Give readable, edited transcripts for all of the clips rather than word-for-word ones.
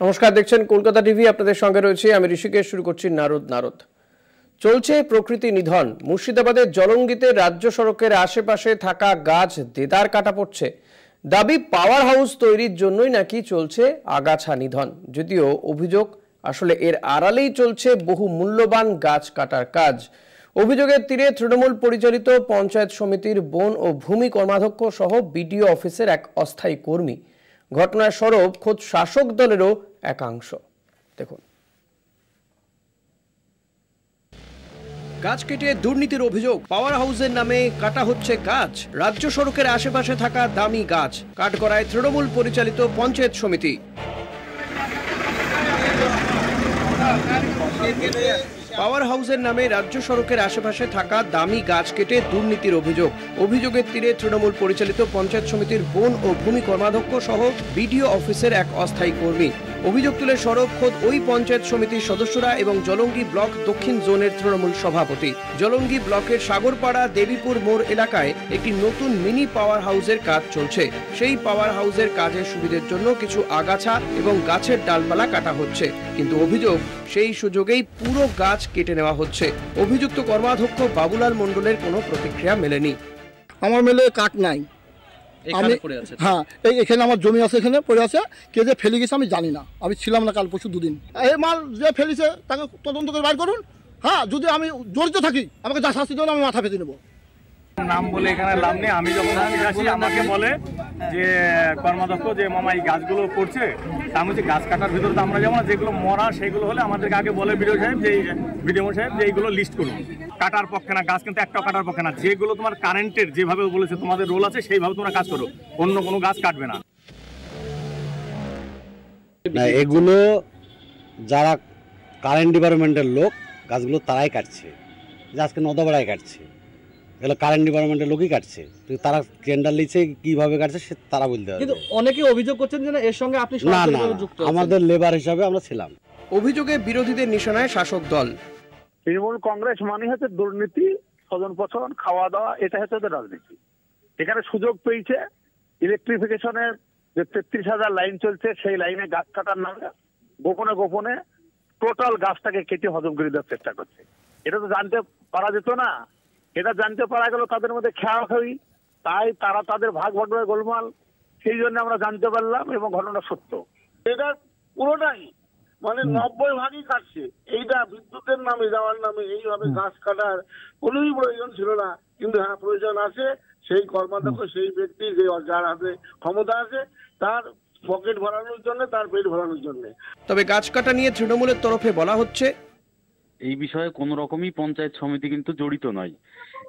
নমস্কার, দেখছেন কলকাতা টিভি। আপনাদের সঙ্গে রয়েছে আমি ঋষিকেশ। শুরু করছি নারদ। চলছে প্রকৃতি নিধন। মুর্শিদাবাদের জলঙ্গিতে রাজ্য সড়কের আশেপাশে থাকা গাছ দেদার কাটা পড়ছে। দাবি পাওয়ার হাউস তৈরির জন্যই নাকি চলছে আগাছা নিধন। যদিও অভিযোগ আসলে এর আড়ালেই চলছে বহু মূল্যবান গাছ কাটার কাজ। অভিযোগের তীরে তৃণমূল পরিচালিত পঞ্চায়েত সমিতির বন ও ভূমি কর্মাধ্যক্ষ সহ বিডিও অফিসের এক অস্থায়ী কর্মী। ঘটনার সরব খোদ শাসক দলেরও একাংশ। দেখুন, গাছ কেটে দুর্নীতির অভিযোগ। পাওয়ার হাউসের নামে কাটা হচ্ছে গাছ। রাজ্য সড়কের আশেপাশে থাকা দামি গাছ কাঠগড়ায় তৃণমূল পরিচালিত পঞ্চায়েত সমিতি। পাওয়ার হাউসের নামে রাজ্য সড়কের আশেপাশে থাকা দামি গাছ কেটে দুর্নীতির অভিযোগ। অভিযোগের তীরে তৃণমূল পরিচালিত পঞ্চায়েত সমিতির বন ও ভূমি কর্মাধ্যক্ষ সহ বিডিও অফিসের এক অস্থায়ী কর্মী। অভিযোগ তুলে সরব খোদ ওই পঞ্চায়েত সমিতির সদস্যরা এবং জলঙ্গি ব্লক দক্ষিণ জোনের তৃণমূল সভাপতি। জলঙ্গি ব্লকের সাগরপাড়া দেবীপুর মোড় এলাকায় একটি নতুন মিনি পাওয়ার হাউসের কাজ চলছে। সেই পাওয়ার হাউসের কাজের সুবিধার জন্য কিছু আগাছা এবং গাছের ডালপালা কাটা হচ্ছে, কিন্তু অভিযোগ সেই সুযোগেই পুরো গাছ কেটে নেওয়া হচ্ছে। অভিযুক্ত কর্মাধ্যক্ষ বাবুলাল মণ্ডলের কোনো প্রতিক্রিয়া মেলেনি। আমার মেলে কাঠ নাই, আমি হ্যাঁ এখানে আমার জমি আছে, এখানে পড়ে আছে। কে যে ফেলে গেছে আমি জানি না, আমি ছিলাম না কাল পরশু দুদিন। এই মাল যে ফেলেছে তাকে তদন্ত করে বাইর করুন। হ্যাঁ, যদি আমি জড়িত থাকি আমাকে যা শাস্তি দেবেন আমি মাথা পেতে নেবো। নাম বলে এখানে লাভ নেই। আমি যখন আসি আমাকে বলে যে কর্মাধ্যক্ষ যে মামা এই গাছগুলো করছে, আমি হচ্ছে গাছ কাটার ভিতরে তো আমরা যেমন যেগুলো মরা সেগুলো হলে আমাদেরকে আগে বলে বিডিও সাহেব যে এইগুলো লিস্ট করুন। কাটার পক্ষে না, গাছ কিন্তু একটাও কাটার পক্ষে না। যেগুলো তোমার কারেন্টের যেভাবে বলেছে তোমাদের রোল আছে সেইভাবে তোমরা কাজ করো, অন্য কোনো গাছ কাটবে না। এগুলো যারা কারেন্ট ডিপার্টমেন্টের লোক গাছগুলো তারাই কাটছে, যে আজকে নদাপাড়ায় কাটছে, এগুলো কারেন্ট ডিপার্টমেন্টের লোকই কাটছে। তারা টেন্ডার লিখছে কিভাবে কাটছে সে তারা বলতে হবে। কিন্তু অনেকে অভিযোগ করছেন যে এর সঙ্গে আপনি না না, আমাদের লেবার হিসাবে আমরা ছিলাম। অভিযোগে বিরোধীদের নিশানায় শাসক দল। তৃণমূল কংগ্রেস মানে হচ্ছে দুর্নীতি, স্বজন পোষণ, খাওয়া দাওয়া, এটা হচ্ছে ওদের রাজনীতি। এখানে সুযোগ পেয়েছে ইলেকট্রিফিকেশনের যে 33,000 লাইন চলছে সেই লাইনে গাছ কাটার নামে গোপনে গোপনে টোটাল গাছটাকে কেটে হজম করে দেওয়ার চেষ্টা করছে। এটা তো জানতে পারা যেত না। এটা জানতে পারা গেল তাদের মধ্যে খেয়াখাই, তাই তারা তাদের ভাগ ভাগের গোলমাল, সেই জন্য আমরা জানতে পারলাম এবং ঘটনা সত্য। এটা পুরোটাই মানে 90 ভাগই কাটছে। এইটা বিদ্যুতের নামে যাওয়ার নামে এইভাবে গাছ কাটার কোনোই প্রয়োজন ছিল না, কিন্তু হ্যাঁ প্রয়োজন আছে। সেই কর্মাধ্যক্ষ, সেই ব্যক্তি যে যার হাতে ক্ষমতা আছে, তার পকেট ভরানোর জন্য, তার পেট ভরানোর জন্য। তবে গাছ কাটা নিয়ে তৃণমূলের তরফে বলা হচ্ছে, এই বিষয়ে কোনো রকমই পঞ্চায়েত সমিতি কিন্তু জড়িত নয়।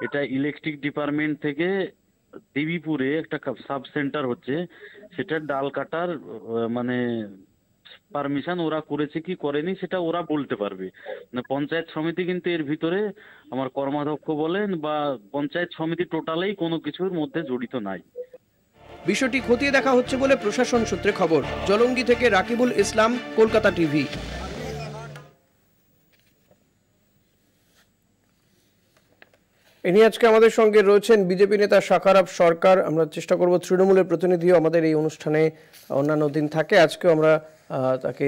এটা ইলেকট্রিক ডিপার্টমেন্ট থেকে দেবীপুরে একটা সাব সেন্টার হচ্ছে, সেটার ডাল কাটার মানে পারমিশন ওরা করেছে কি করেনি সেটা ওরা বলতে পারবে। মানে পঞ্চায়েত সমিতি কিন্তু এর ভিতরে আমার কর্মাধ্যক্ষ বলেন বা পঞ্চায়েত সমিতি টোটালেই কোনো কিছুর মধ্যে জড়িত নাই। বিষয়টি খতিয়ে দেখা হচ্ছে বলে প্রশাসন সূত্রে খবর। জলঙ্গি থেকে রাকিবুল ইসলাম, কলকাতা টিভি। ইনি আজকে আমাদের সঙ্গে রয়েছেন বিজেপি নেতা শাকারাব সরকার। আমরা চেষ্টা করব, তৃণমূলের প্রতিনিধিও আমাদের এই অনুষ্ঠানে অন্যান্য দিন থাকে, আজকেও আমরা তাকে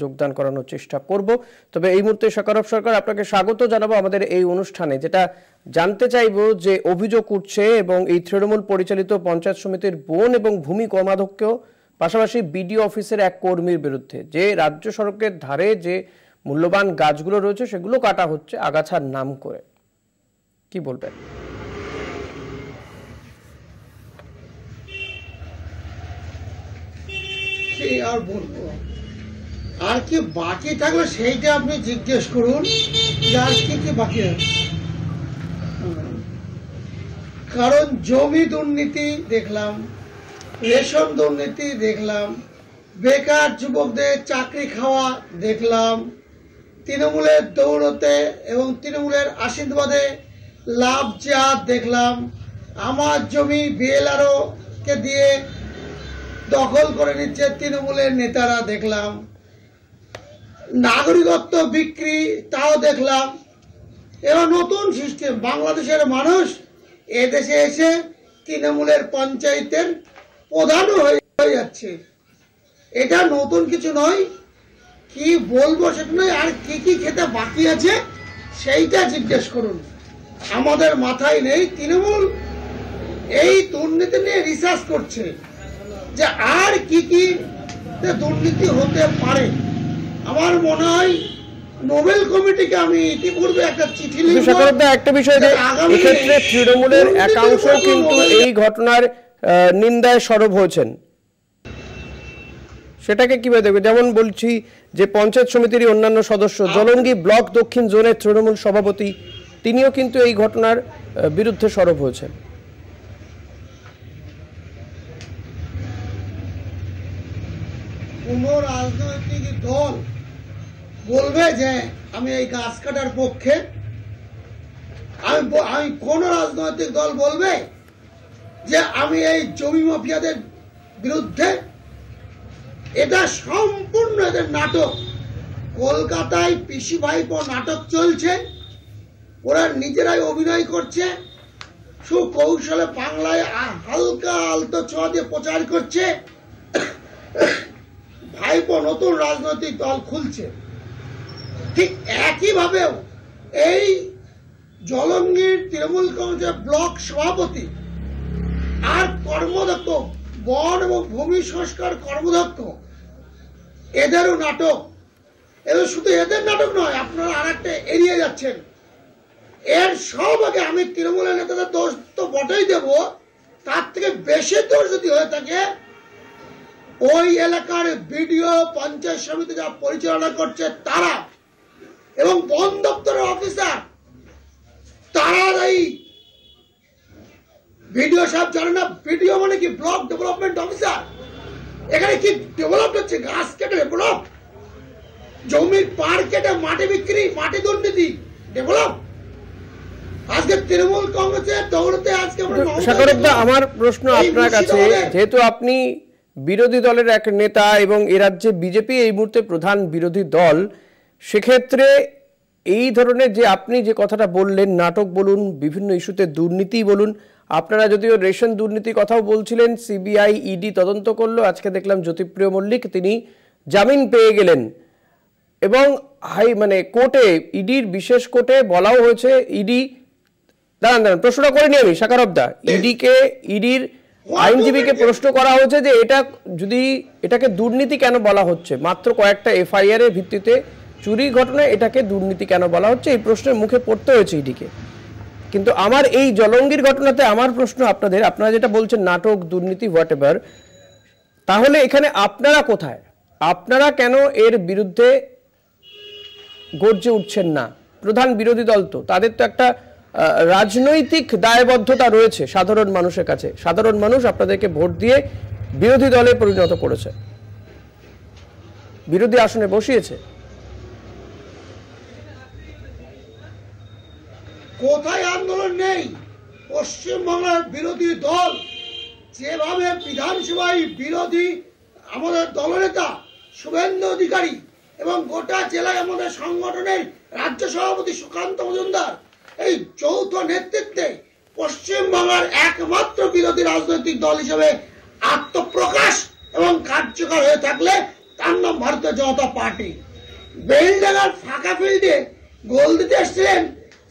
যোগদান করানোর চেষ্টা করব। তবে এই মুহূর্তে শাকারাব সরকার, আপনাকে স্বাগত জানাবো আমাদের এই অনুষ্ঠানে। যেটা জানতে চাইব যে অভিযোগ উঠছে এবং এই তৃণমূল পরিচালিত পঞ্চায়েত সমিতির বন এবং ভূমি কর্মাধ্যক্ষ পাশাপাশি বিডিও অফিসের এক কর্মীর বিরুদ্ধে যে রাজ্য সড়কের ধারে যে মূল্যবান গাছগুলো রয়েছে সেগুলো কাটা হচ্ছে আগাছার নাম করে, কি বলবেন? আর বলবো, আর কি বাকি থাকলে সেইটা আপনি জিজ্ঞেস করুন যে আর কি কি বাকি আছে। কারণ জমি দুর্নীতি দেখলাম, রেশন দুর্নীতি দেখলাম, বেকার যুবকদের চাকরি খাওয়া দেখলাম, তৃণমূলের দৌড়তে এবং তৃণমূলের আশীর্বাদে লাভ যা দেখলাম, আমার জমি বিএলআরও কে দিয়ে দখল করে নিচ্ছে তৃণমূলের নেতারা দেখলাম, নাগরিকত্ব বিক্রি তাও দেখলাম। এবার নতুন সিস্টেম, বাংলাদেশের মানুষ এদেশে এসে তৃণমূলের পঞ্চায়েতের প্রধানও হয়ে যাচ্ছে। এটা নতুন কিছু নয়, কি বলবো সেটা নয়, আর কি কি খেতে বাকি আছে সেইটা জিজ্ঞেস করুন। আমাদের মাথায় নেই। তৃণমূল এই দুর্নীতি নিয়ে রিসার্চ করছে যে আর কি কি দুর্নীতি হতে পারে। আমার মনে হয় নোবেল কমিটিকে আমি ইতিপূর্বে একটা চিঠি লিখব। একটা বিষয়, এক্ষেত্রে তৃণমূলের একাংশ কিন্তু এই ঘটনার নিন্দায় সরব হয়েছেন, সেটাকে কিভাবে দেখবে? যেমন বলছি যে পঞ্চায়েত সমিতির অন্যান্য সদস্য, জলঙ্গি ব্লক দক্ষিণ জোনের তৃণমূল সভাপতি, তিনিও কিন্তু এই ঘটনার বিরুদ্ধে সরব হয়েছেন। কোন রাজনৈতিক দল বলবে যে আমি এই গাছ কাটার পক্ষে, আমি কোন রাজনৈতিক দল বলবে যে আমি এই জমি মাফিয়াদের বিরুদ্ধে? এটা সম্পূর্ণ এদের নাটক। কলকাতায় পিসি ভাইপো নাটক চলছে, ওরা নিজেরাই অভিনয় করছে, সুকৌশলে বাংলায় হালকা আলতো ছোঁয়া দিয়ে প্রচার করছে। ভাইপো নতুন রাজনৈতিক দল খুলছে। ঠিক একইভাবেও এই জলঙ্গির তৃণমূল কংগ্রেসের ব্লক সভাপতি আর কর্মদক্ষ, বন এবং ভূমি সংস্কার কর্মদক্ষ, এদেরও নাটক। এদের শুধু এদের নাটক নয়, আপনারা আর একটা এড়িয়ে যাচ্ছেন। এর সব আগে আমি তৃণমূলের নেতাদের দোষ তো বটেই দেব, তার থেকে বেশি দোষ যদি হয়ে থাকে ওই এলাকার বিডিও, পঞ্চায়েত সমিতি যা পরিচালনা করছে তারা, এবং বন দপ্তরের অফিসার, তারা এই বিডিও সাহেব জানে না বিডিও মানে কি? Block development officer. এখানে কি ডেভেলপ হচ্ছে? গাছ কেটে ডেভেলপ, জমির পার কেটে মাটি বিক্রি, মাটি দুর্নীতি ডেভেলপ। আজকে তৃণমূল কংগ্রেসের দৌড়তে আজকে আমার প্রশ্ন আপনার কাছে, যেহেতু আপনি বিরোধী দলের এক নেতা এবং এ রাজ্যে বিজেপি এই মুহূর্তে প্রধান বিরোধী দল, সেক্ষেত্রে এই ধরনের যে আপনি যে কথাটা বললেন, নাটক বলুন, বিভিন্ন ইস্যুতে দুর্নীতি বলুন, আপনারা যদিও রেশন দুর্নীতি কথাও বলছিলেন, সিবিআই ইডি তদন্ত করলো, আজকে দেখলাম জ্যোতিপ্রিয় মল্লিক তিনি জামিন পেয়ে গেলেন, এবং কোর্টে, ইডির বিশেষ কোর্টে বলাও হয়েছে, ইডি দাঁড়ান প্রশ্নটা করিনি আমি শাকারবদা, ইডির আইনজীবীকে প্রশ্ন করা হয়েছে যে এটাকে দুর্নীতি কেন বলা হচ্ছে, মাত্র কয়েকটা এফআইআর এর ভিত্তিতে চুরি ঘটনায় এটাকে দুর্নীতি কেন বলা হচ্ছে, এই প্রশ্নের মুখে পড়তে হয়েছে ইডিকে। কিন্তু আমার এই জলঙ্গির ঘটনাতে আমার প্রশ্ন আপনারা যেটা বলছেন নাটক, দুর্নীতি, হোয়াট এভার, তাহলে এখানে আপনারা কোথায়? আপনারা কেন এর বিরুদ্ধে গর্জে উঠছেন না? প্রধান বিরোধী দল তো, তাদের তো একটা রাজনৈতিক দায়বদ্ধতা রয়েছে সাধারণ মানুষের কাছে। সাধারণ মানুষ আপনাদেরকে ভোট দিয়ে বিরোধী দলে পরিণত করেছে, বিরোধী আসনে বসিয়েছে। কোথায় আন্দোলন নেই? পশ্চিমবাংলার বিরোধী দল যেভাবে বিধানসভায় বিরোধী আমাদের দলনেতা শুভেন্দু অধিকারী এবং গোটা জেলায় আমাদের সংগঠনের রাজ্য সভাপতি সুকান্ত মজুমদার, এই যৌথ নেতৃত্বে পশ্চিমবাংলার একমাত্র বিরোধী রাজনৈতিক দল হিসেবে আত্মপ্রকাশ এবং কার্যকর হয়ে থাকলে তার নাম ভারতীয় জনতা পার্টি। বেলডাঙ্গার ফাঁকা ফিল্ডে গোল দিতে এসেছিলেন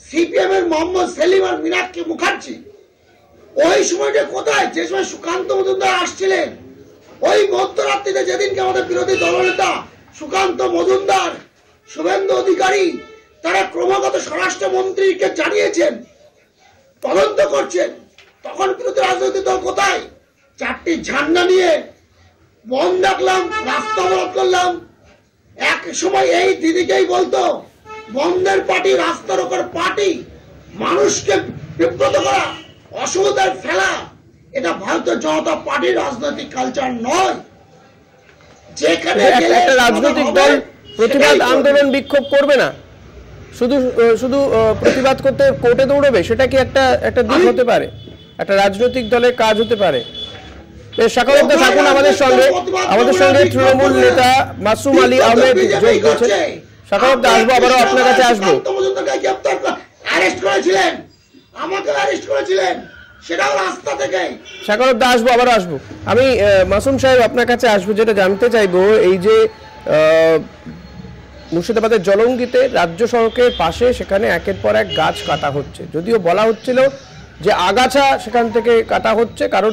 সিপিএম এর মোহাম্মদ সেলিম আর মীনাক্ষী মুখার্জি। ওই সময়টা কোথায়? যে সময় সুকান্ত মজুমদার আসছিলেন, ওই মধ্যরাত্রিতে যেদিনকে আমাদের বিরোধী দলনেতা সুকান্ত মজুমদার, শুভেন্দু অধিকারী তারা ক্রমাগত স্বরাষ্ট্রমন্ত্রীকে জানিয়েছেন, তদন্ত করছেন, তখন বিরোধী রাজনৈতিক দল কোথায়? চারটি ঝান্ডা নিয়ে বন্ধ রাখলাম, রাস্তা অবরোধ করলাম। এক সময় এই দিদিকেই বলতো বন্ধের পার্টি, রাস্তা রোকার পার্টি, মানুষকে বিব্রত করা, অসুবিধায় ফেলা, এটা ভারতীয় জনতা পার্টির রাজনৈতিক কালচার নয়। যেখানে একটা রাজনৈতিক দল প্রতিবাদ, আন্দোলন, বিক্ষোভ করবে না, শুধু প্রতিবাদ করতে কোর্টে দৌড়বে, সেটা কি একটা দিক হতে পারে? একটা রাজনৈতিক দলের কাজ হতে পারে? শাকারবদা থাকুন আমাদের সঙ্গে তৃণমূল নেতা মাসুম আলী আহমেদ যোগ দিয়েছেন। শাকারবদা আসবো, আবারও আপনার কাছে আসবো। অ্যারেস্ট করেছিলেন, আমাকে অ্যারেস্ট করেছিলেন, সেটাও রাস্তা থেকে। সাগরব দা আসবো, আবার আসবো আমি। মাসুম সাহেব আপনার কাছে আসবো, যেটা জানতে চাইবো এই যে মুর্শিদাবাদের জলঙ্গিতে রাজ্য সড়কের পাশে সেখানে একের পর এক গাছ কাটা হচ্ছে, যদিও বলা হচ্ছিল যে আগাছা সেখান থেকে কাটা হচ্ছে কারণ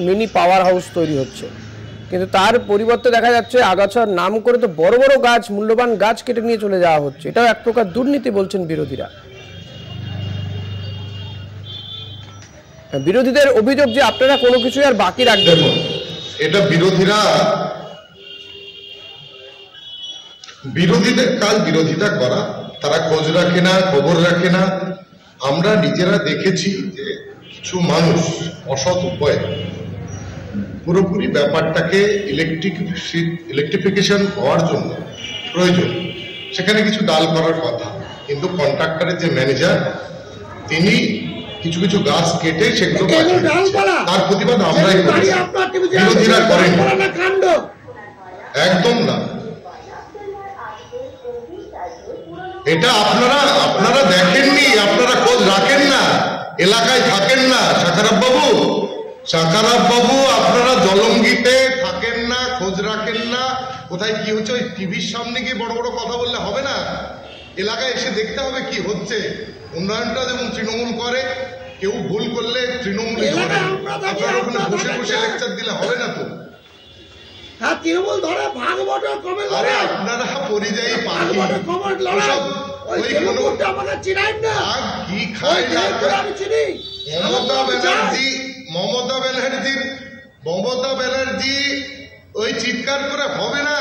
মিনি পাওয়ার হাউস তৈরি হচ্ছে, কিন্তু তার পরিবর্তে দেখা যাচ্ছে আগাছার নাম করে তো বড় বড় গাছ, মূল্যবান গাছ কেটে নিয়ে চলে যাওয়া হচ্ছে। এটাও এক প্রকার দুর্নীতি বলছেন বিরোধীরা। বিরোধীদের অভিযোগ যে আপনারা কোনো কিছু আর বাকি রাখবেন না। এটা বিরোধীদের কাজ বিরোধিতা করা, তারা খোঁজ রাখে না, খবর রাখে না। আমরা নিজেরা দেখেছি যে কিছু মানুষ অসৎ উপায়ে পুরোপুরি ব্যাপারটাকে ইলেকট্রিফিকেশন হওয়ার জন্য প্রয়োজন, সেখানে কিছু ডাল করার কথা, কিন্তু কন্ট্রাক্টরের যে ম্যানেজার তিনি কিছু কিছু গাছ কেটে সেগুলো তার প্রতিবাদ আমরাই করেছি, বিরোধীরা করেনি, একদম না। এটা আপনারা দেখেননি, আপনারা খোঁজ রাখেন না, এলাকায় থাকেন না। শাখারাব বাবু আপনারা জলঙ্গিতে থাকেন না, খোঁজ রাখেন না, কোথায় কি হচ্ছে ওই টিভির সামনে গিয়ে বড় বড় কথা বললে হবে না, এলাকায় এসে দেখতে হবে কি হচ্ছে। উন্নয়নটা যেমন তৃণমূল করে, কেউ ভুল করলে তৃণমূল আপনারা ওখানে বসে বসে লেকচার দিলে হবে না তো। আপনারা পরিযায়ী পাখি, কি খায় মমতা ব্যানার্জি ওই চিৎকার করে হবে না।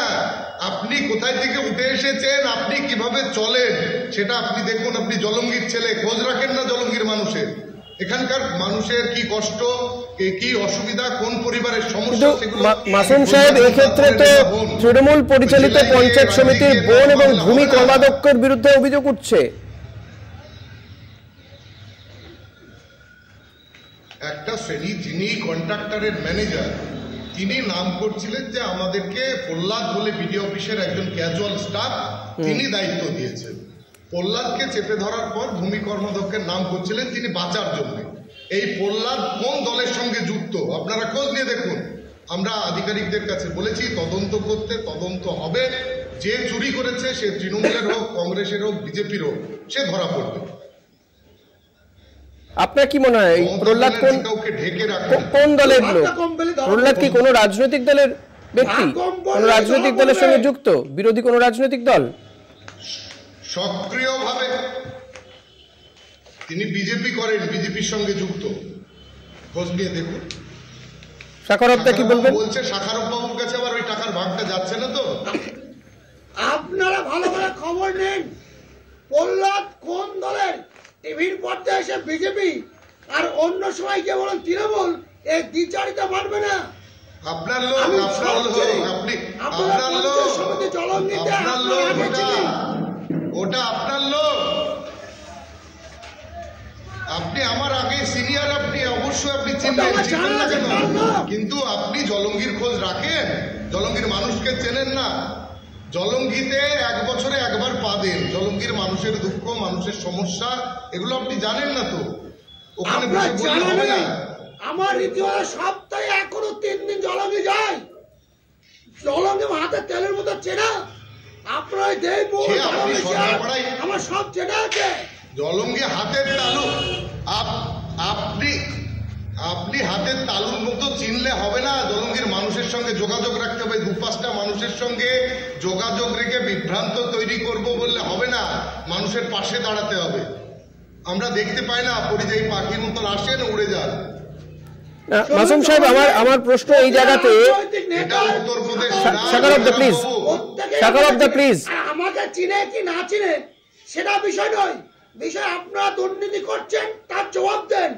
আপনি কোথায় থেকে উঠে এসেছেন, আপনি কিভাবে চলেন সেটা আপনি দেখুন। আপনি জলঙ্গির ছেলে, খোঁজ রাখেন না জলঙ্গির মানুষের, এখানকার মানুষের কি কষ্ট, কি অসুবিধা, কোন পরিবারের সমস্যা। মাসুম সাহেব, এক্ষেত্রে তো তৃণমূল পরিচালিত পঞ্চায়েত সমিতির বন এবং ভূমি কর্মাধ্যক্ষের বিরুদ্ধে অভিযোগ উঠছে। একটা শ্রেণী যিনি কন্ট্রাক্টরের ম্যানেজার, তিনি নাম করছিলেন যে আমাদেরকে প্রহ্লাদ বলে বিডিও অফিসের একজন ক্যাজুয়াল স্টাফ, তিনি দায়িত্ব দিয়েছেন। প্রহ্লাদকে চেপে ধরার পর ভূমি কর্মাধ্যক্ষের নাম করছিলেন তিনি বাঁচার জন্য। এই প্রহ্লাদ কোন দলের সঙ্গে যুক্ত আপনারা খোঁজ নিয়ে দেখুন। আমরা আধিকারিকদের কাছে বলেছি তদন্ত করতে, তদন্ত হবে। যে চুরি করেছে সে তৃণমূলের হোক, কংগ্রেসের হোক, বিজেপির হোক, সে ধরা পড়বে। আপনার কি মনে হয় প্রহ্লাদ কোন দলের লোক? প্রহ্লাদ কি কোনো রাজনৈতিক দলের ব্যক্তি, কোন রাজনৈতিক দলের সঙ্গে যুক্ত, বিরোধী কোন রাজনৈতিক দল? সক্রিয়ভাবে তিনি বিজেপি করেন, বিজেপির সঙ্গে যুক্ত, খোঁজ নিয়ে দেখুন। শাখারবদা কি বলবেন? বলছে শাখারব বাবুর কাছে আবার ওই টাকার ভাগটা যাচ্ছে না তো। আপনারা ভালো করে খবর নেন, প্রহ্লাদ কোন দলের? টিভির পর্দায় এসে বিজেপি আর অন্য সময় গিয়ে বলেন তৃণমূল, এই দ্বিচারিতা মানবে না। আপনার লোক, ওটা আপনার লোক, আপনি আমার আগে সিনিয়র, আপনি অবশ্যই আপনি চিনবেন না কেন? কিন্তু আপনি জলঙ্গির খোঁজ রাখেন, জলঙ্গির মানুষকে চেনেন না। জলঙ্গিতে এক বছরে একবার পা দেন, জলঙ্গির মানুষের দুঃখ, মানুষের সমস্যা, এগুলো আপনি জানেন না তো। ওখানে বসে বললে হবে না। আমার রীতিমতো সপ্তাহে এখনো 3 দিন জলঙ্গি যায়। জলঙ্গি হাতে তেলের মতো চেনা, আপনার আমার সব চেনা আছে। জলঙ্গি হাতের তালু, আপনি হাতের তালুর মতো চিনলে হবে না। জলঙ্গির মানুষের সঙ্গে যোগাযোগ রাখতে হবে, 2-5টা মানুষের সঙ্গে যোগাযোগ রেখে বিভ্রান্ত তৈরি করব বললে হবে না। মানুষের পাশে দাঁড়াতে হবে। আমরা দেখতে পাই না, পরিযায়ী পাখির মতো আসেন, উড়ে যান। মাসুম সাহেব, আমার প্রশ্ন এই জায়গাতে, আমাকে চিনে কি না চিনে সেটা বিষয় নয়, বিষয় আপনারা দুর্নীতি করছেন তার জবাব দেন।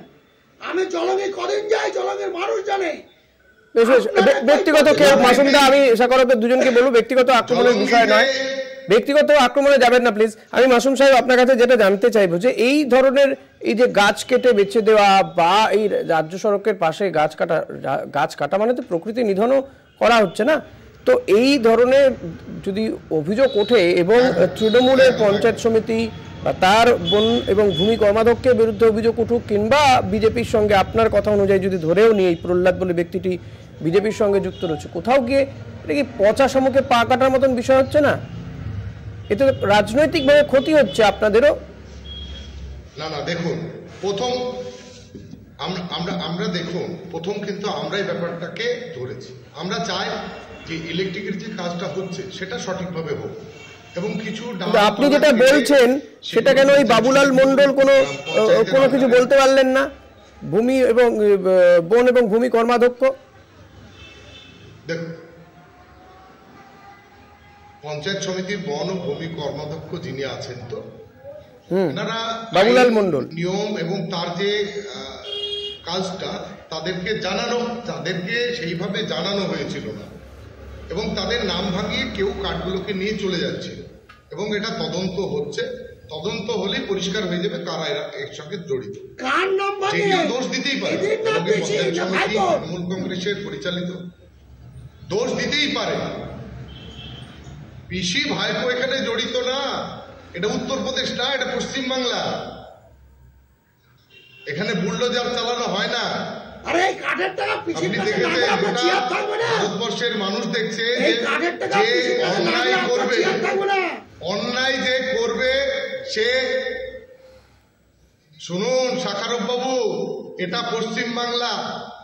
আমি জলঙ্গি কদিন যাই, জলঙ্গির মানুষ জানে। ব্যক্তিগত মাসুম দা, আমি শাখারবদের দুজনকে বলবো, ব্যক্তিগত আক্রমণের বিষয় নয়, ব্যক্তিগত আক্রমণে যাবেন না প্লিজ। আমি মাসুম সাহেব আপনার কাছে যেটা জানতে চাইবো যে এই ধরনের এই যে গাছ কেটে বেছে দেওয়া বা এই রাজ্য সড়কের পাশে গাছ কাটা মানে তো প্রকৃতি নিধনও করা হচ্ছে না? তো এই ধরনের যদি অভিযোগ ওঠে এবং তৃণমূলের পঞ্চায়েত সমিতি বা তার বন এবং ভূমি কর্মাধ্যক্ষের বিরুদ্ধে অভিযোগ উঠুক, কিংবা বিজেপির সঙ্গে আপনার কথা অনুযায়ী যদি ধরেও নিই এই প্রহ্লাদ বলে ব্যক্তিটি বিজেপির সঙ্গে যুক্ত রয়েছে, কোথাও গিয়ে এটা কি পচা শামুকে পা কাটার মতন বিষয় হচ্ছে না? এতে রাজনৈতিকভাবে ক্ষতি হচ্ছে আপনাদেরও। না দেখুন, প্রথম আমরা দেখুন, প্রথম কিন্তু আমরা এই ব্যাপারটাকে ধরেছি। আমরা চাই যে ইলেকট্রিকের যে কাজটা হচ্ছে সেটা সঠিকভাবে হোক, এবং কিছু আপনি যেটা বলছেন সেটা কেন ওই বাবুলাল মন্ডল কোনো কিছু বলতে পারলেন না, ভূমি এবং বন এবং ভূমি কর্মাধ্যক্ষ? দেখুন, পঞ্চায়েত সমিতির বন ও ভূমি কর্মাধ্যক্ষ যিনি আছেন, তো বাবুলাল মন্ডল, নিয়ম এবং তার যে কাজটা তাদেরকে সেইভাবে জানানো হয়েছিল না, এবং তাদের নাম ভাঙিয়ে কেউ কাঠগুলোকে নিয়ে চলে যাচ্ছিল, এবং এটা তদন্ত হচ্ছে। তদন্ত হলে পরিষ্কার হয়ে যাবে কারা এর সঙ্গে জড়িত। দোষ দিতেই পারে, তৃণমূল কংগ্রেসের পরিচালিত, দোষ দিতেই পারে। পিসি ভাইপো এখানে জড়িত না, এটা উত্তরপ্রদেশ না, এটা পশ্চিমবাংলা। এখানে বুলডোজার চালানো হয় না। আপনি দেখেছেন, ভারতবর্ষের মানুষ দেখছে যে অন্যায় যে করবে সে, শুনুন শাখারব বাবু, এটা পশ্চিমবাংলা।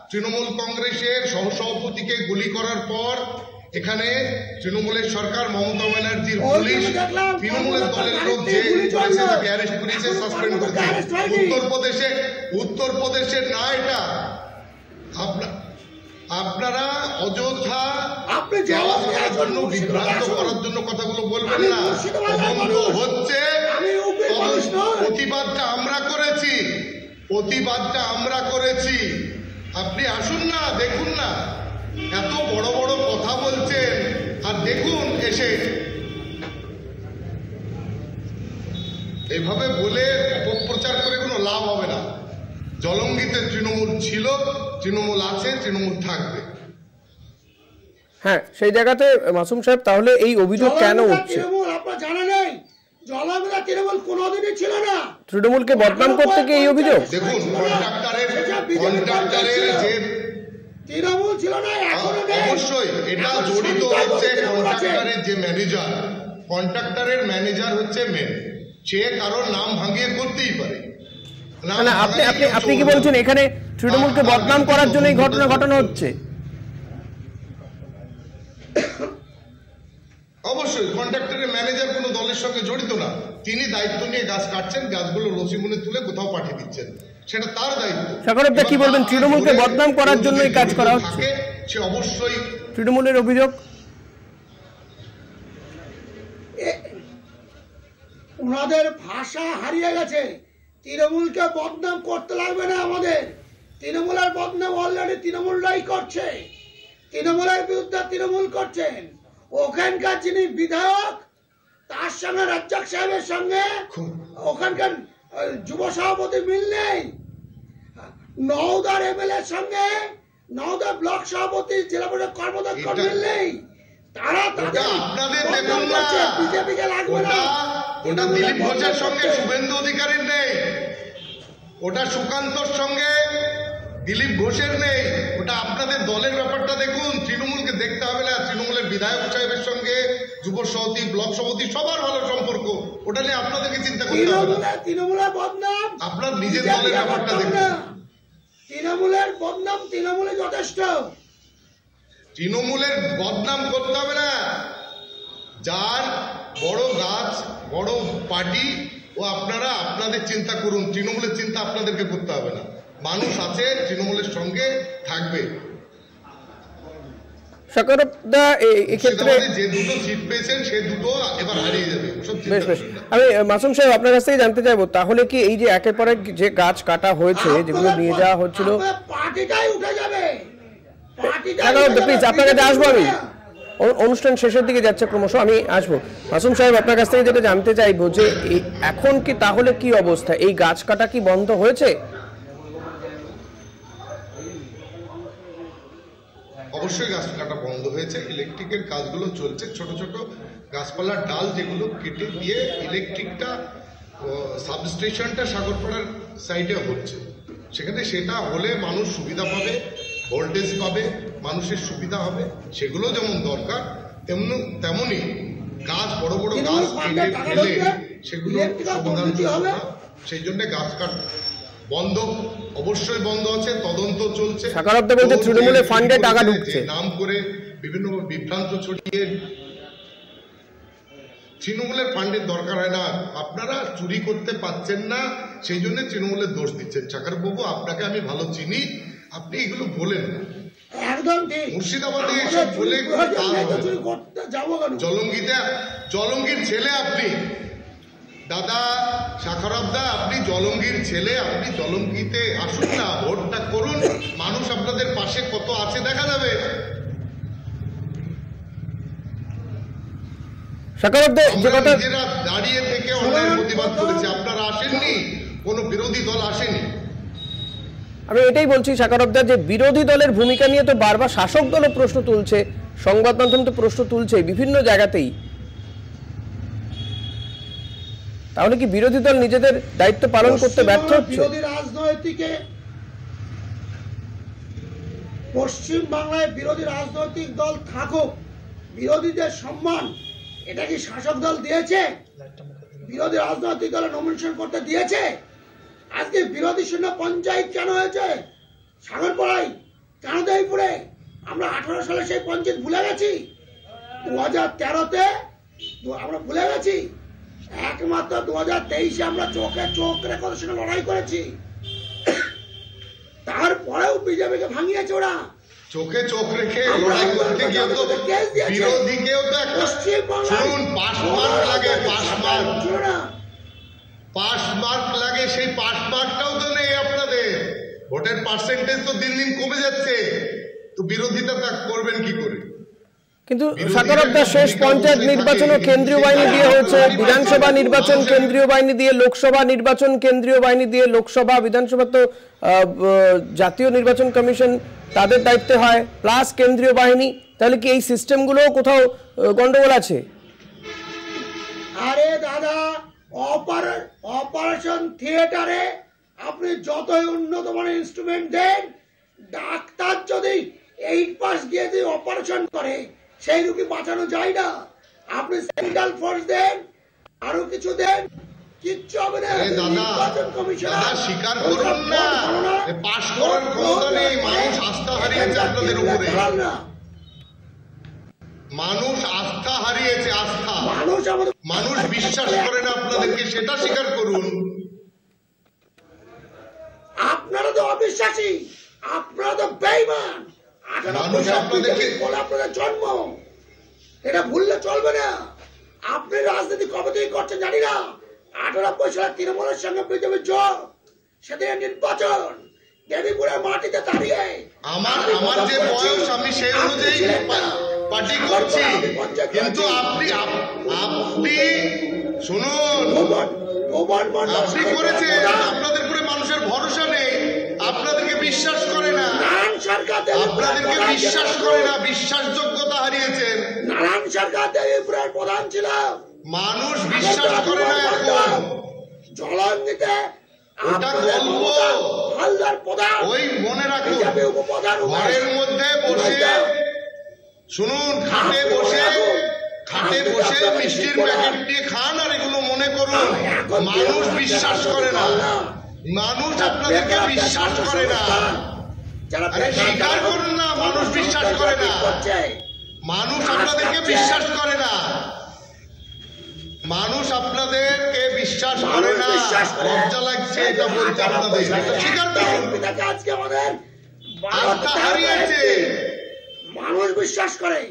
তৃণমূল কংগ্রেসের সহসভাপতিকে গুলি করার পর এখানে তৃণমূলের সরকার, মমতা ব্যানার্জির পুলিশ, তৃণমূলের দলের লোক যে করেছে তাকে অ্যারেস্ট করেছে, সাসপেন্ড করেছে। উত্তরপ্রদেশের না এটা। আপনারা অযথা জন্য বিভ্রান্ত করার জন্য কথাগুলো বলবেন না। তদন্ত হচ্ছে, প্রতিবাদটা আমরা করেছি। আপনি আসুন না, দেখুন না, এত বড় বড় কথা বলছেন, আর দেখুন এসে এভাবে বলে অপপ্রচার করে কোনো লাভ হবে না। জলঙ্গিতে তৃণমূল ছিল, তৃণমূল আছে, তৃণমূল থাকবে। হ্যাঁ, সেই জায়গাতে মাসুম সাহেব, তাহলে এই অভিযোগ কেন উঠছে? তৃণমূলকে বদনাম করতে গিয়ে এই অভিযোগ। দেখুন, কন্ট্রাক্টরের যে তৃণমূল ছিল না, অবশ্যই এটা জড়িত হচ্ছে কন্ট্রাক্টরের যে ম্যানেজার। কন্ট্রাক্টরের ম্যানেজার হচ্ছে মেন, সে কারোর নাম ভাঙিয়ে করতেই পারে। আপনি কি বলছেন এখানে তৃণমূলকে বদনাম করার জন্য এই ঘটনা ঘটানো হচ্ছে? অবশ্যই কন্ট্রাক্টরের ম্যানেজার কোনো দলের সঙ্গে জড়িত না। তিনি দায়িত্ব নিয়ে গাছ কাটছেন, গাছগুলো লসিমুনে তুলে কোথাও পাঠিয়ে দিচ্ছেন, সেটা তার দায়িত্ব। সাগরদা কি বলবেন, তৃণমূলকে বদনাম করার জন্য এই কাজ করা হচ্ছে? সে অবশ্যই তৃণমূলের অভিযোগ। ওনাদের ভাষা হারিয়ে গেছে। তৃণমূলকে বদনাম করতে লাগবে না আমাদের। তৃণমূলের বদনাম অলরেডি তৃণমূলরাই করছে, তৃণমূলের বিরুদ্ধে তৃণমূল করছেন। ওখানকার যিনি বিধায়ক, তার সঙ্গে রাজ্জাক সাহেবের সঙ্গে ওখানকার যুব সভাপতি মিল নেই। নওদার এমএলএর সঙ্গে নওদার ব্লক সভাপতি, জেলা পরিষদ কর্মাধ্যক্ষ মিল নেই। তারা বিজেপিকে লাগবে না। ওটা দিলীপ ঘোষের সঙ্গে শুভেন্দু অধিকারীর নেই, ওটা সুকান্তর সঙ্গে দিলীপ ঘোষের নেই। ওটা আপনাদের দলের ব্যাপারটা দেখুন। তৃণমূলকে দেখতে হবে না। তৃণমূলের বিধায়ক সাহেবের সঙ্গে যুব সভাপতি, ব্লক সভাপতি সবার ভালো সম্পর্ক, ওটা নিয়ে আপনাদেরকে চিন্তা করতে হবে না। তৃণমূলের বদনাম আপনার নিজের দলের ব্যাপারটা দেখুন। তৃণমূলের বদনাম তৃণমূলে যথেষ্ট। তৃণমূলের বদনাম করতে হবে না। যার বড় গাছ, বড় পার্টি, ও আপনারা আপনাদের চিন্তা করুন। তৃণমূলের চিন্তা আপনাদেরকে করতে হবে না। মানুষ আছে, তৃণমূলের সঙ্গে থাকবে। যে দুটো সিট পেয়েছেন সে দুটো এবার হারিয়ে যাবে। আমি মাসুম সাহেব আপনার কাছ থেকে জানতে চাইবো, তাহলে কি এই যে একের পর এক যে গাছ কাটা হয়েছে, যেগুলো নিয়ে যাওয়া হচ্ছিল, আপনার কাছে আসবো আমি, অনুষ্ঠান শেষের দিকে যাচ্ছে ক্রমশ, আমি আসবো। মাসুম সাহেব আপনার কাছ থেকে যেটা জানতে চাইবো যে এখন কি তাহলে কি অবস্থা, এই গাছ কাটা কি বন্ধ হয়েছে? অবশ্যই গাছ কাটা বন্ধ হয়েছে, ইলেকট্রিকের কাজগুলো চলছে। ছোট ছোট গাছপালার ডাল যেগুলো কেটে দিয়ে ইলেকট্রিকটা সাবস্টেশনটা সাগরপাড়ার সাইডে হচ্ছে, সেখানে সেটা হলে মানুষ সুবিধা পাবে, ভোল্টেজ পাবে, মানুষের সুবিধা হবে, সেগুলো যেমন দরকার তেমনি গাছ বড় বড় গাছ কেটে ফেলে সেগুলো সমাধান হবে। সেই জন্য গাছ কাট বন্ধ, অবশ্যই বন্ধ আছে, তদন্ত চলছে। তৃণমূলের ফান্ডে টাকা ঢুকছে নাম করে বিভিন্ন বিভ্রান্ত ছড়িয়ে তৃণমূলের ফান্ডের দরকার হয় না, আপনারা চুরি করতে পারছেন না সেই জন্য তৃণমূলের দোষ দিচ্ছেন। চাকার বাবু, আপনাকে আমি ভালো চিনি, আপনি এগুলো বলেন না, একদম ঠিক। মুর্শিদাবাদে এসব বলে জলঙ্গির ছেলে আপনি, দাদা শাখরবদা, আপনি জলঙ্গির ছেলে, আপনি জলঙ্গিতে আসুন না, ভোটটা করুন, মানুষ আপনাদের পাশে কত আছে দেখা যাবে। নিজেরা দাঁড়িয়ে থেকে অন্যায়ের প্রতিবাদ করেছে, আপনারা আসেননি, কোনো বিরোধী দল আসেনি। আমি এটাই বলছি শাকারবদা, যে বিরোধী দলের ভূমিকা নিয়ে তো বারবার শাসক দলও প্রশ্ন তুলছে, সংবাদ মাধ্যম তো প্রশ্ন তুলছে বিভিন্ন জায়গাতেই। তাহলে কি বিরোধী দল নিজেদের দায়িত্ব পালন করতে ব্যর্থ হচ্ছে? বিরোধী রাজনৈতিকে পশ্চিম বাংলায় বিরোধী রাজনৈতিক দল থাকুক, বিরোধীদের সম্মান এটা কি শাসক দল দিয়েছে? বিরোধী রাজনৈতিক দলে নমিনেশন করতে দিয়েছে? আজকে বিরোধী শূন্য পঞ্চায়েত কেন হয়েছে সাগরপাড়ায়, কেন দেয়পুরে? আমরা 18 সালে সেই পঞ্চায়েত ভুলে গেছি? 2013-তে আমরা ভুলে গেছি? একমাত্র 2023-এ আমরা চোখে চোখ রেখে ওদের সঙ্গে লড়াই করেছি, তারপরেও বিজেপিকে ভাঙিয়েছে ওরা। চোখে চোখ রেখে লড়াই করতে গিয়ে তো বিরোধীকেও তো একটা শুনুন, পাস মার্ক লাগে, পাস মার্ক লাগে, সেই পাস মার্কটাও তো নেই আপনাদের। ভোটের পার্সেন্টেজ তো দিন দিন কমে যাচ্ছে, তো বিরোধিতা করবেন কি করে? কিন্তু শাকারবদা, শেষ পঞ্চায়েত নির্বাচনও কেন্দ্রীয় বাহিনী দিয়ে হয়েছে, বিধানসভা নির্বাচন কেন্দ্রীয় বাহিনী দিয়ে, লোকসভা নির্বাচন কেন্দ্রীয় বাহিনী দিয়ে, লোকসভা বিধানসভা তো জাতীয় নির্বাচন কমিশন তাদের দায়িত্বে হয়, প্লাস কেন্দ্রীয় বাহিনী। তাহলে কি এই সিস্টেমগুলো কোথাও গন্ডগোল আছে? আরে দাদা, অপারেশন থিয়েটারে আপনি যতই উন্নত মানের ইনস্ট্রুমেন্ট দেন, ডাক্তার যদি 8 পাস দিয়ে দিয়ে অপারেশন করে, সেই রোগী বাঁচানো যায় না। আপনি সেন্ট্রাল ফোর্স দেন, আরো কিছু দেন, কিচ্ছু হবে না। নির্বাচন কমিশন স্বীকার করুন না, পাস করার ক্ষমতা নেই, মানুষ আস্থা হারিয়েছে আপনাদের উপরে, মানুষ আস্থা হারিয়েছে, আস্থা, মানুষ বিশ্বাস করে না আপনাদেরকে, সেটা স্বীকার করুন। আপনারা তো অবিশ্বাসী, আপনারা তো বেঈমান। মানুষ আপনাদেরকে আপনাদের জন্ম, এটা ভুললে চলবে না। আপনি রাজনীতি কবে থেকে করছেন জানি না। 98 সালে তৃণমূলের সঙ্গে বিজেপির জোট, সেদিন নির্বাচন দেবীপুরের মাটিতে দাঁড়িয়ে আমার যে বয়স আমি সেই অনুযায়ী পার্টি করছি, কিন্তু আপনি শুনুন, আপনি করেছেন, আপনাদের উপরে মানুষের ভরসা নেই, আপনাদেরকে বিশ্বাস করে না, আপনাদেরকে বিশ্বাস করে না, বিশ্বাসযোগ্যতা হারিয়েছেন। নারায়ণ সরকার দেবীপুরের প্রধান ছিল, মানুষ বিশ্বাস করে না এখন। জলঙ্গিতে ওটা গল্প, হালদার প্রধান, ওই মনে রাখুন, ঘরের মধ্যে বসে শুনুন, খাটে বসে মিষ্টির প্যাকেট দিয়ে খান, আর এগুলো মনে করুন। মানুষ বিশ্বাস করে না, মানুষ আপনাদেরকে বিশ্বাস করে না। আরে স্বীকার করুন না, মানুষ বিশ্বাস করে না, মানুষ আপনাদেরকে বিশ্বাস করে না, মানুষ আপনাদেরকে বিশ্বাস করে না। লজ্জা লাগছে এটা বলতে আপনাদের, স্বীকার করুন, আস্থা হারিয়েছে। মানুষ বিশ্বাস করে,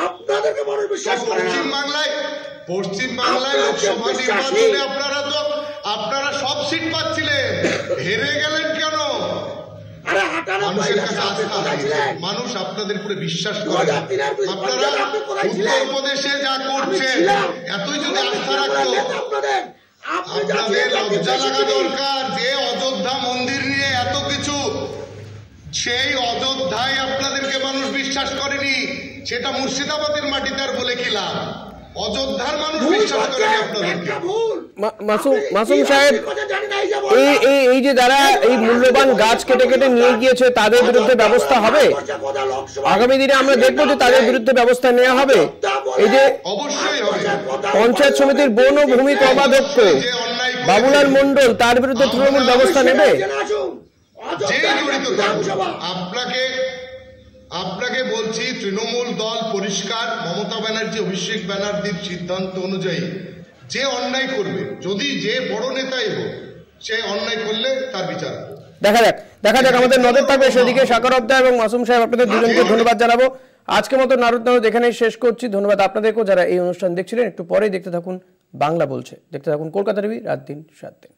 আপনাদেরকে মানুষ বিশ্বাস করে। পশ্চিমবাংলায় লোকসভা নির্বাচনে আপনারা সব সিট পাচ্ছিলেন, হেরে গেলেন কেন? মানুষের কাছে আস্থা হারিয়েছে, মানুষ আপনাদের উপরে বিশ্বাস করে না। আপনারা উত্তরপ্রদেশে যা করছেন, এতই যদি আস্থা রাখতো, আপনাদের লজ্জা লাগা দরকার যে অযোধ্যা মন্দির নিয়ে এত কিছু সেই অযোধ্যায় আপনাদেরকে মানুষ বিশ্বাস করেনি, সেটা মুর্শিদাবাদের মাটিতে আর বলে কি লাভ? অযোধ্যার মানুষ বিশ্বাস করেনি আপনাদেরকে। মাসুম সাহেব, এই যে যারা এই মূল্যবান গাছ কেটে কেটে নিয়ে গিয়েছে তাদের বিরুদ্ধে ব্যবস্থা হবে? আগামী দিনে আমরা দেখবো যে তাদের বিরুদ্ধে ব্যবস্থা নেওয়া হবে। এই যে অবশ্যই হবে। পঞ্চায়েত সমিতির বন ও ভূমি কর্মাধ্যক্ষ বাবুলাল মন্ডল, তার বিরুদ্ধে তৃণমূল ব্যবস্থা নেবে? যে জড়িত আপনাকে বলছি, তৃণমূল দল পরিষ্কার, মমতা ব্যানার্জি অভিষেক ব্যানার্জির সিদ্ধান্ত অনুযায়ী যে অন্যায় করবে, যদি যে বড় নেতাই হোক, সে অন্যায় করলে তার বিচার হবে। দেখা যাক আমাদের নজর থাকবে সেদিকে। সাকারবদা এবং মাসুম সাহেব, আপনাদের দুজনকে ধন্যবাদ জানাবো। আজকের মতো নারদ এখানেই শেষ করছি। ধন্যবাদ আপনাদেরকেও যারা এই অনুষ্ঠান দেখছিলেন। একটু পরেই দেখতে থাকুন বাংলা বলছে, দেখতে থাকুন কলকাতা টিভি, রাত দিন 7 দিন।